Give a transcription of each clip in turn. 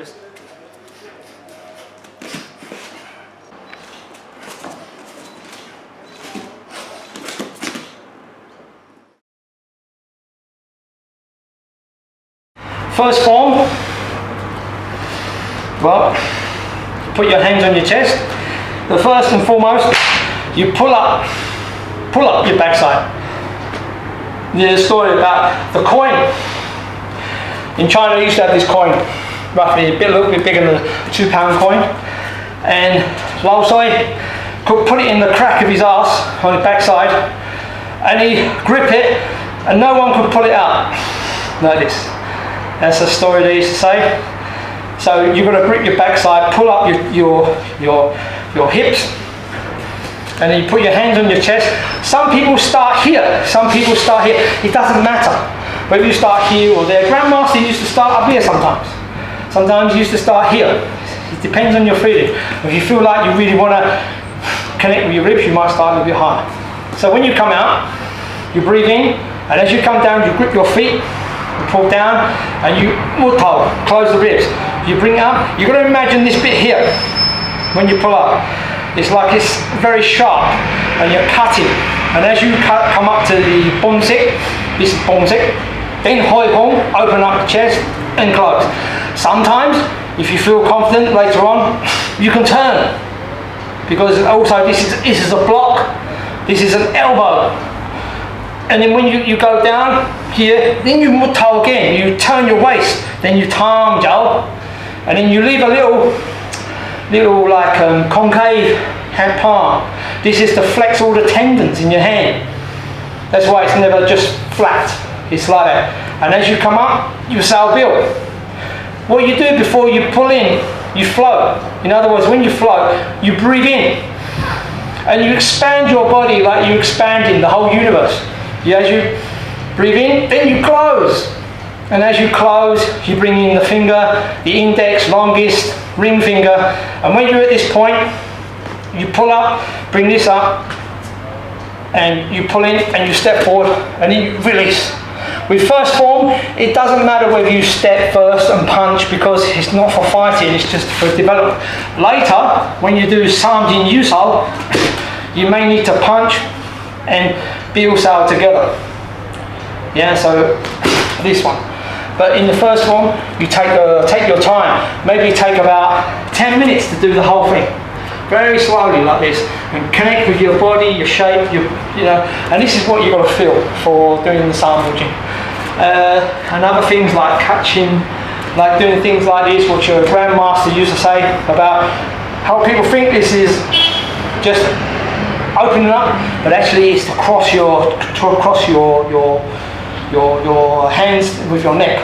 Just first form, well, put your hands on your chest. The first and foremost, you pull up your backside. There's a story about the coin. In China, they used to have this coin, roughly a little bit bigger than a £2 coin. And Lao Soi could put it in the crack of his ass on his backside, and he'd grip it, and no one could pull it out. Like this. That's a story they used to say. So you've got to grip your backside, pull up your hips, and then you put your hands on your chest. Some people start here, some people start here. It doesn't matter whether you start here or there. Grandmaster used to start up here sometimes. Sometimes he used to start here. It depends on your feeling. If you feel like you really want to connect with your ribs, you might start a little bit higher. So when you come out, you breathe in, and as you come down, you grip your feet, you pull down, and you muto, close the ribs. You bring it up. You've got to imagine this bit here when you pull up. It's like it's very sharp, and you're cutting. And as you come up to the bonsik, this is bonsik, then hoi hong, open up the chest and close. Sometimes, if you feel confident later on, you can turn, because also this is a block. This is an elbow. And then when you go down here, then you muto again. You turn your waist, then you tam jiao, and then you leave a little like concave hand palm. This is to flex all the tendons in your hand. That's why it's never just flat. It's like that. And as you come up, you Saam Bao. What you do before you pull in, you float. In other words, when you float, you breathe in, and you expand your body like you expand in the whole universe. As you breathe in, then you close. And as you close, you bring in the finger, the index, longest, ring finger. And when you're at this point, you pull up, bring this up, and you pull in, and you step forward, and then you release. With first form, it doesn't matter whether you step first and punch, because it's not for fighting, it's just for development. Later, when you do Saam Jin Yusal, you may need to punch and build Sao together. Yeah, so this one. But in the first one, you take your time. Maybe take about 10 minutes to do the whole thing. Very slowly like this, and connect with your body, your shape, you know. And this is what you've got to feel for doing the Saam Bo Jin. And other things like catching, like doing things like this, which your grandmaster used to say about how people think this is just opening up, but actually it's to cross your hands with your neck.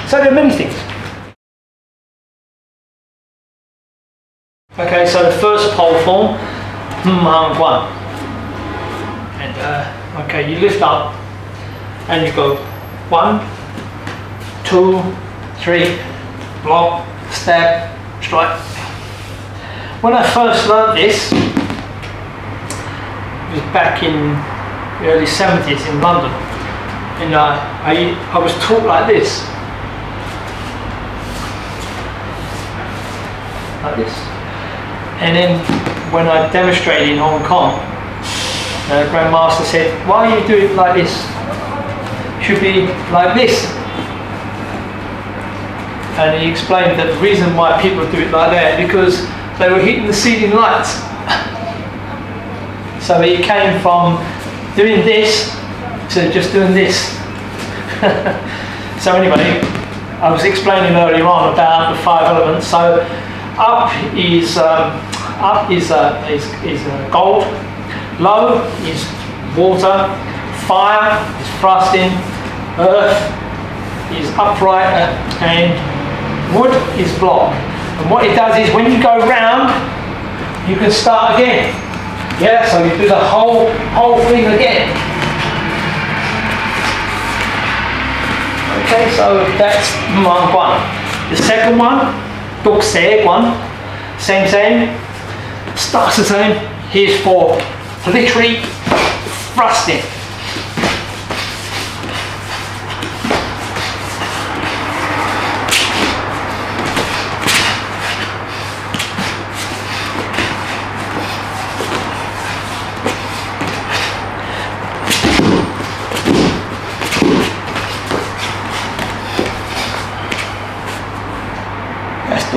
So there are many things. Okay, so the first pole form, one. And okay, you lift up and you go 1, 2, 3, block, step, strike. When I first learned this, it was back in the early 70s in London, and I was taught like this, and then when I demonstrated in Hong Kong, the Grandmaster said, why are you doing it like this? It should be like this. And he explained that the reason why people do it like that, because they were hitting the ceiling lights. So he came from doing this to just doing this. So anyway, I was explaining earlier on about the 5 elements. So up is gold, low is water, fire is thrusting, earth is upright, and wood is block. And what it does is when you go round, you can start again. Yeah, so you do the whole thing again. Okay, so that's one. The second one, Duk Se one, same, starts the same. Here's for literally thrusting.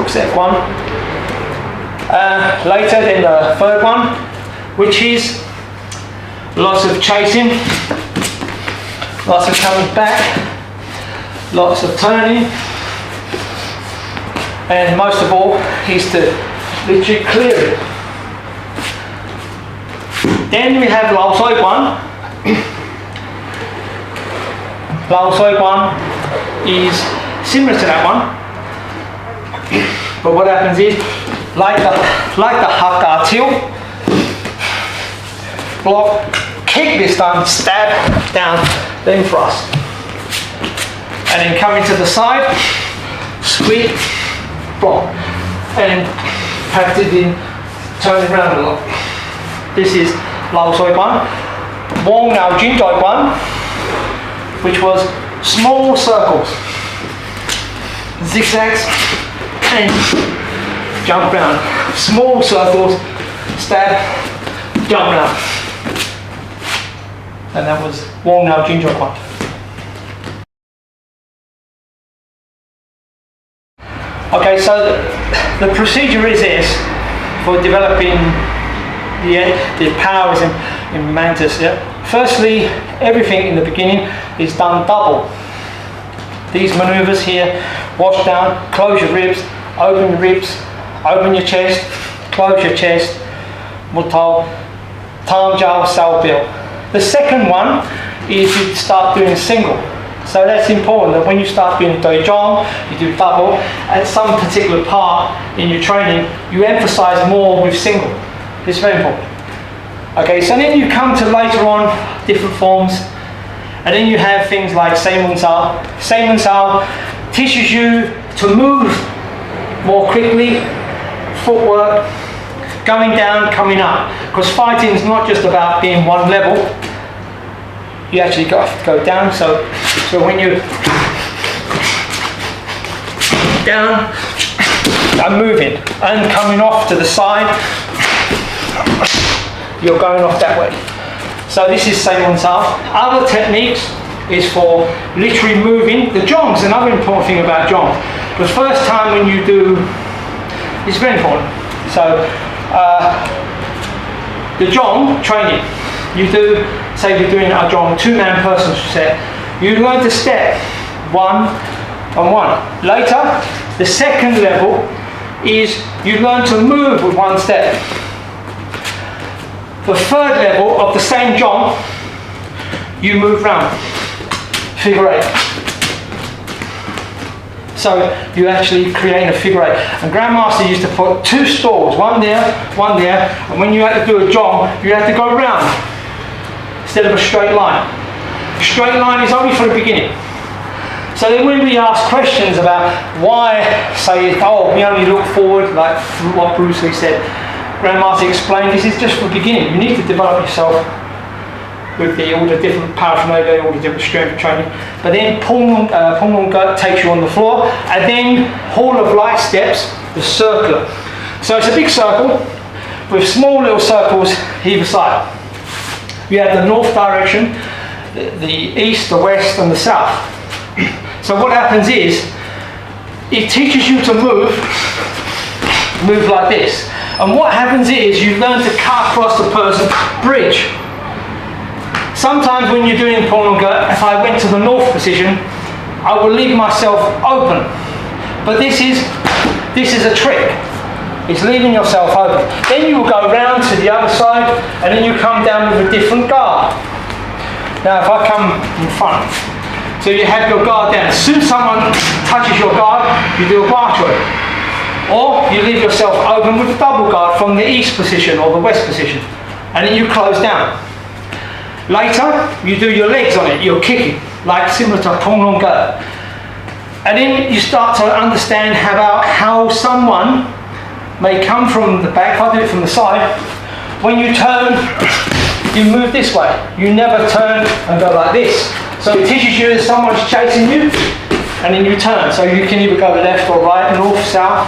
step one. Later then the third one, which is lots of chasing, lots of coming back, lots of turning, and most of all is to literally clear it. Then we have Lao Soi Guan. Lao Soi Guan is similar to that one, but what happens is, like the Hakka Til, block, kick this time, stab, down, then thrust. And then coming to the side, squeeze, block, and practice in turning around a lot. This is Lao Soi Guan. Wong Nao Jin Doi Guan, which was small circles, zigzags, and jump round. Small circles, stab, jump round. And that was Wong Nao Jin Doi Guan. Okay, so the procedure is this for developing the powers in Mantis. Yeah? Firstly, everything in the beginning is done double. These maneuvers here, wash down, close your ribs, open your chest, close your chest, Mutao, Tam Jiao Sao Biao. The second one is you start doing single. So that's important that when you start doing Doi Zhong, you do double. At some particular part in your training, you emphasize more with single. It's very important. Okay, so then you come to later on different forms, and then you have things like Seimun Sao. Seimun Sao teaches you to move more quickly, footwork, going down, coming up. Because fighting is not just about being one level. You actually got to go down. So when you down and moving and coming off to the side, you're going off that way. So this is Seimun Sao. Other techniques is for literally moving. The Zhong's another important thing about Zhong. The first time when you do, it's very important. So the Zhong training, you do, say you're doing a Zhong two-man person set, you learn to step one and one. Later, the second level is you learn to move with one step. The third level of the same Zhong, you move round, figure eight. So you actually create a figure eight. And Grandmaster used to put two stalls, one there, and when you had to do a Zhong, you had to go round instead of a straight line. A straight line is only for the beginning. So then when we ask questions about why, say, oh, we only look forward, like what Bruce Lee said, Grandmaster explained, this is just for the beginning. You need to develop yourself with all the different paraphernalia, all the different strength training. But then Pong Long Gut takes you on the floor, and then Hall of Light steps, the circular. So it's a big circle with small little circles either side. You have the north direction, the east, the west, and the south. So what happens is, it teaches you to move like this. And what happens is, you learn to cut across the person, bridge. Sometimes when you're doing Pong Long Gut, if I went to the north position, I will leave myself open. But this is a trick. It's leaving yourself open. Then you will go round to the other side, and then you come down with a different guard. Now if I come in front, so you have your guard down. As soon as someone touches your guard, you do a bar choy. Or you leave yourself open with a double guard from the east position or the west position. And then you close down. Later, you do your legs on it, you're kicking, like similar to Pong Long Gut. And then you start to understand how someone may come from the back. If I do it from the side, when you turn, you move this way. You never turn and go like this. So it teaches you that someone's chasing you, and then you turn. So you can either go left or right, north, south.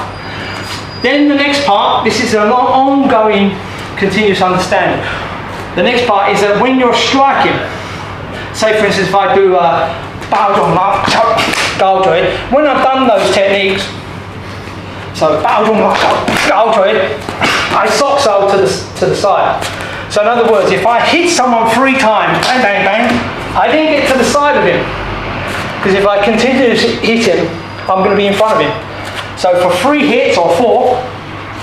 Then the next part, this is an ongoing, continuous understanding. The next part is that when you're striking, say for instance if I do Bao Jin, when I've done those techniques, So Bao Jin, I sock so to the side. So in other words, if I hit someone 3 times, bang, bang, bang, I didn't get to the side of him. Because if I continue to hit him, I'm going to be in front of him. So for 3 hits or 4,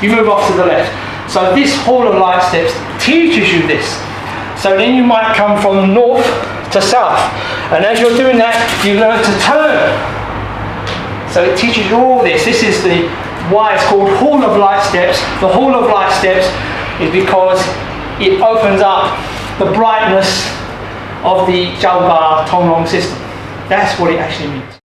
you move off to the left. So this hall of light steps teaches you this. So then you might come from north to south. And as you're doing that, you learn to turn. So it teaches you all this. This is why it's called hall of light steps. The hall of light steps is because it opens up the brightness of the Chow Gar Tong Long system. That's what it actually means.